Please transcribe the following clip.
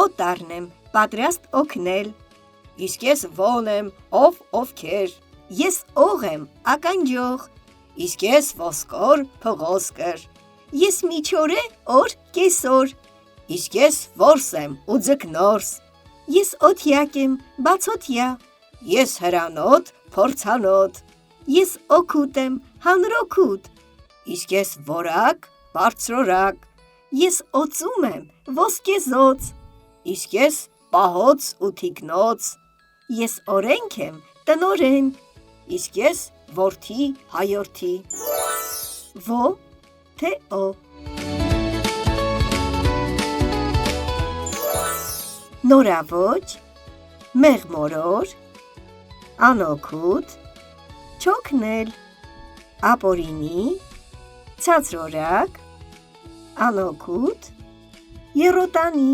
օտարն եմ, պատրաստ օգնել։ Իսկ ես ոն եմ, ով ովքեր։ Ես օղ եմ, ականջող։ Իսկ ես ոսկոր փղոսկր։ Ես միջօր է, օր կեսօր։ Իսկ ես որս եմ ու ձկնորս։ Ես օթյակ եմ, բացօթյա։ Ես հրանոթ, փորձանոթ։ Ես օգուտ եմ, հանրօգուտ։ Իսկ ես որակ, բարձրորակ։ Ես օծում եմ, ոսկեզօծ։ Իսկ ես պահոց ու թիկնոց։ Ես օրենք եմ, տնօրեն։ Իսկ ես որդի հայորդի։ Ո թե օ։ Նորաոճ, մեղմորոր, անօգուտ, չօգնել, ապօրինի, ցածրորակ, անօգուտ, եռոտանի։